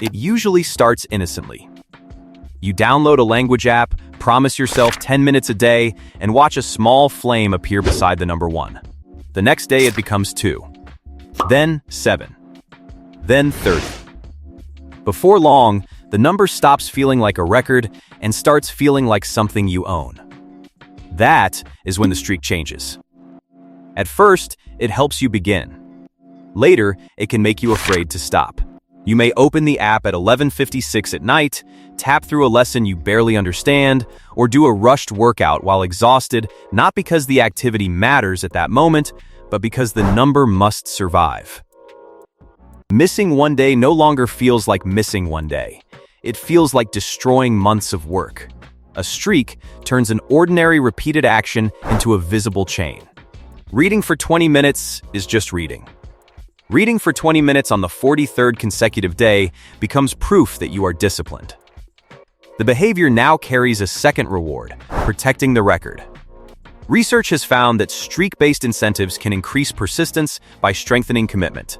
It usually starts innocently. You download a language app, promise yourself 10 minutes a day, and watch a small flame appear beside the number 1. The next day it becomes 2, then 7, then 30. Before long, the number stops feeling like a record and starts feeling like something you own. That is when the streak changes. At first, it helps you begin. Later, it can make you afraid to stop. You may open the app at 11:56 at night, tap through a lesson you barely understand, or do a rushed workout while exhausted, not because the activity matters at that moment, but because the number must survive. Missing one day no longer feels like missing one day. It feels like destroying months of work. A streak turns an ordinary repeated action into a visible chain. Reading for 20 minutes is just reading. Reading for 20 minutes on the 43rd consecutive day becomes proof that you are disciplined. The behavior now carries a second reward, protecting the record. Research has found that streak-based incentives can increase persistence by strengthening commitment.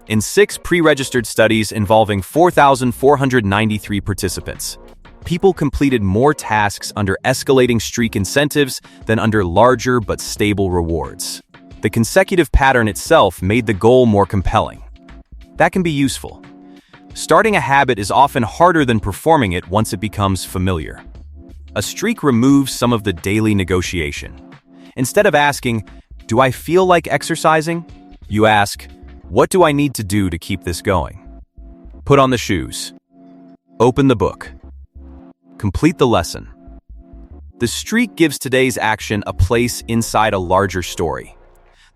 In 6 pre-registered studies involving 4,493 participants, people completed more tasks under escalating streak incentives than under larger but stable rewards. The consecutive pattern itself made the goal more compelling. That can be useful. Starting a habit is often harder than performing it once it becomes familiar. A streak removes some of the daily negotiation. Instead of asking, "Do I feel like exercising?" you ask, "What do I need to do to keep this going?" Put on the shoes. Open the book. Complete the lesson. The streak gives today's action a place inside a larger story.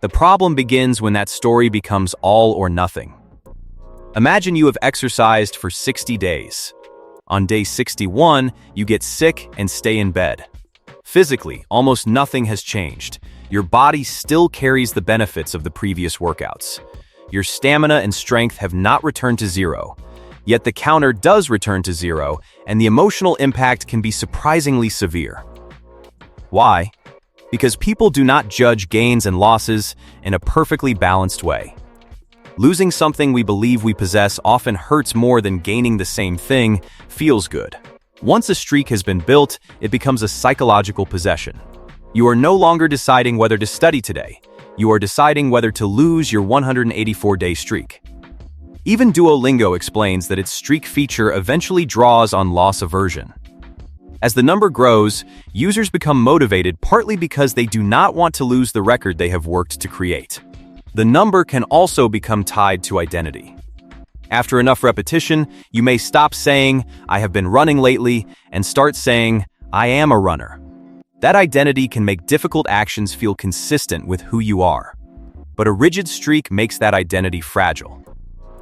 The problem begins when that story becomes all or nothing. Imagine you have exercised for 60 days. On day 61, you get sick and stay in bed. Physically, almost nothing has changed. Your body still carries the benefits of the previous workouts. Your stamina and strength have not returned to zero. Yet the counter does return to zero, and the emotional impact can be surprisingly severe. Why? Because people do not judge gains and losses in a perfectly balanced way. Losing something we believe we possess often hurts more than gaining the same thing feels good. Once a streak has been built, it becomes a psychological possession. You are no longer deciding whether to study today. You are deciding whether to lose your 184-day streak. Even Duolingo explains that its streak feature eventually draws on loss aversion. As the number grows, users become motivated partly because they do not want to lose the record they have worked to create. The number can also become tied to identity. After enough repetition, you may stop saying, "I have been running lately," and start saying, "I am a runner." That identity can make difficult actions feel consistent with who you are. But a rigid streak makes that identity fragile.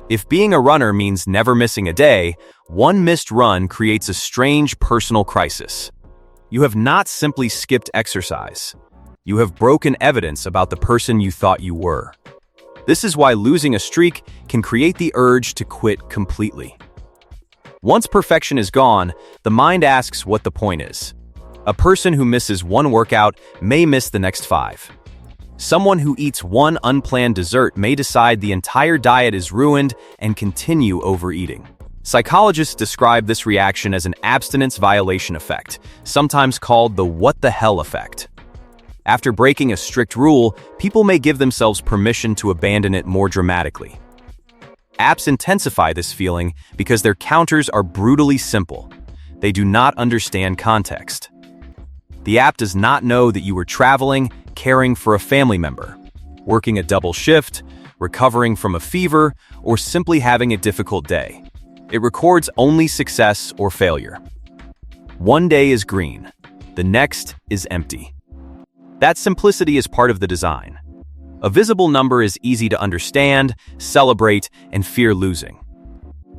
If being a runner means never missing a day, one missed run creates a strange personal crisis. You have not simply skipped exercise. You have broken evidence about the person you thought you were. This is why losing a streak can create the urge to quit completely. Once perfection is gone, the mind asks what the point is. A person who misses one workout may miss the next 5. Someone who eats one unplanned dessert may decide the entire diet is ruined and continue overeating. Psychologists describe this reaction as an abstinence violation effect, sometimes called the "what the hell" effect. After breaking a strict rule, people may give themselves permission to abandon it more dramatically. Apps intensify this feeling because their counters are brutally simple. They do not understand context. The app does not know that you were traveling, caring for a family member, working a double shift, recovering from a fever, or simply having a difficult day. It records only success or failure. One day is green, the next is empty. That simplicity is part of the design. A visible number is easy to understand, celebrate, and fear losing.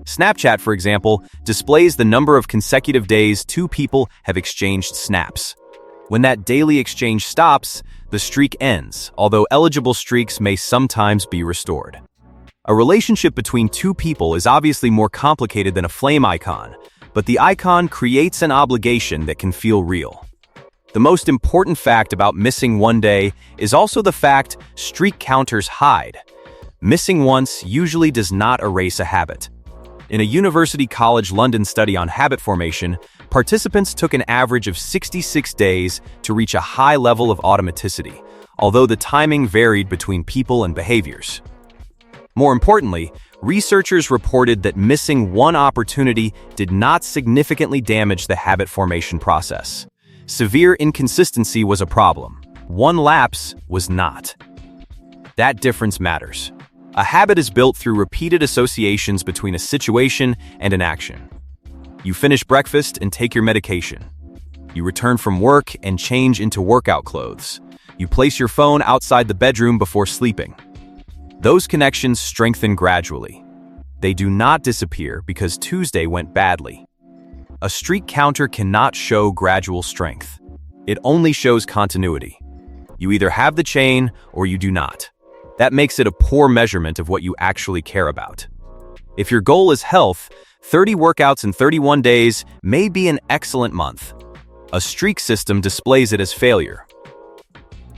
Snapchat, for example, displays the number of consecutive days 2 people have exchanged snaps. When that daily exchange stops, the streak ends, although eligible streaks may sometimes be restored. A relationship between 2 people is obviously more complicated than a flame icon, but the icon creates an obligation that can feel real. The most important fact about missing one day is also the fact streak counters hide. Missing once usually does not erase a habit. In a University College London study on habit formation, participants took an average of 66 days to reach a high level of automaticity, although the timing varied between people and behaviors. More importantly, researchers reported that missing one opportunity did not significantly damage the habit formation process. Severe inconsistency was a problem. One lapse was not. That difference matters. A habit is built through repeated associations between a situation and an action. You finish breakfast and take your medication. You return from work and change into workout clothes. You place your phone outside the bedroom before sleeping. Those connections strengthen gradually. They do not disappear because Tuesday went badly. A streak counter cannot show gradual strength. It only shows continuity. You either have the chain or you do not. That makes it a poor measurement of what you actually care about. If your goal is health, 30 workouts in 31 days may be an excellent month. A streak system displays it as failure.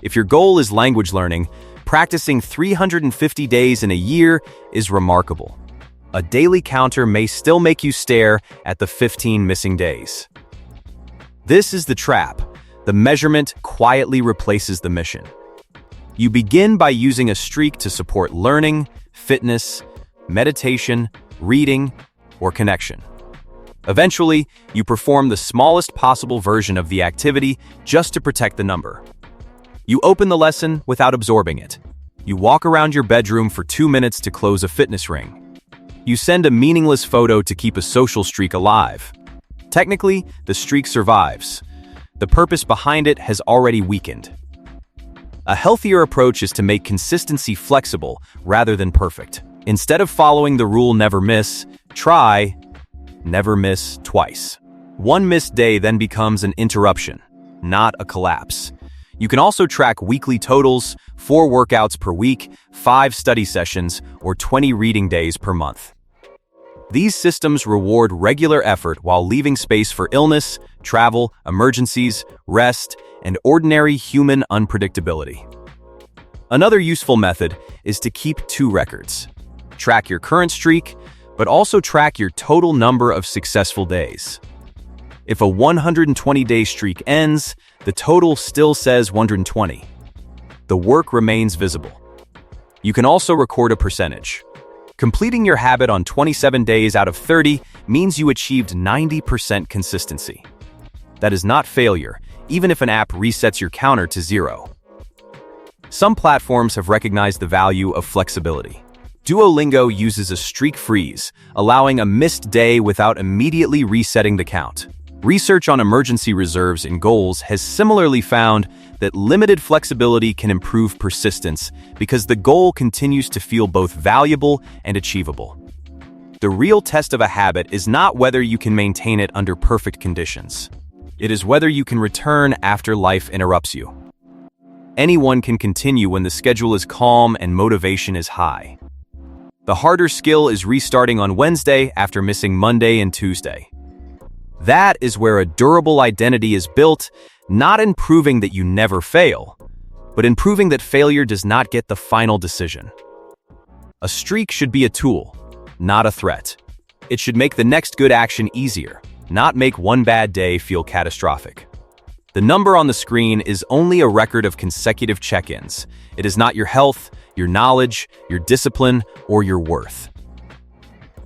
If your goal is language learning, practicing 350 days in a year is remarkable. A daily counter may still make you stare at the 15 missing days. This is the trap. The measurement quietly replaces the mission. You begin by using a streak to support learning, fitness, meditation, reading, or connection. Eventually, you perform the smallest possible version of the activity just to protect the number. You open the lesson without absorbing it. You walk around your bedroom for 2 minutes to close a fitness ring. You send a meaningless photo to keep a social streak alive. Technically, the streak survives. The purpose behind it has already weakened. A healthier approach is to make consistency flexible rather than perfect. Instead of following the rule never miss, try never miss twice. One missed day then becomes an interruption, not a collapse. You can also track weekly totals, 4 workouts per week, 5 study sessions, or 20 reading days per month. These systems reward regular effort while leaving space for illness, travel, emergencies, rest, and ordinary human unpredictability. Another useful method is to keep 2 records. Track your current streak, but also track your total number of successful days. If a 120-day streak ends, the total still says 120. The work remains visible. You can also record a percentage. Completing your habit on 27 days out of 30 means you achieved 90% consistency. That is not failure, even if an app resets your counter to 0. Some platforms have recognized the value of flexibility. Duolingo uses a streak freeze, allowing a missed day without immediately resetting the count. Research on emergency reserves in goals has similarly found that limited flexibility can improve persistence because the goal continues to feel both valuable and achievable. The real test of a habit is not whether you can maintain it under perfect conditions. It is whether you can return after life interrupts you. Anyone can continue when the schedule is calm and motivation is high. The harder skill is restarting on Wednesday after missing Monday and Tuesday. That is where a durable identity is built, not in proving that you never fail, but in proving that failure does not get the final decision. A streak should be a tool, not a threat. It should make the next good action easier, not make one bad day feel catastrophic. The number on the screen is only a record of consecutive check-ins. It is not your health, your knowledge, your discipline, or your worth.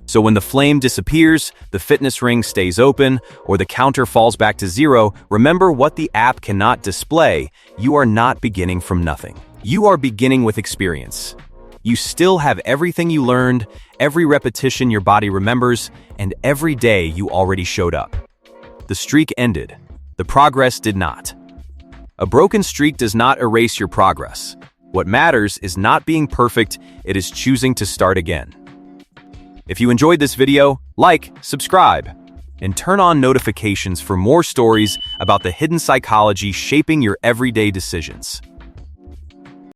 So when the flame disappears, the fitness ring stays open, or the counter falls back to 0, remember what the app cannot display. You are not beginning from nothing. You are beginning with experience. You still have everything you learned, every repetition your body remembers, and every day you already showed up. The streak ended. The progress did not. A broken streak does not erase your progress. What matters is not being perfect, it is choosing to start again. If you enjoyed this video, like, subscribe, and turn on notifications for more stories about the hidden psychology shaping your everyday decisions.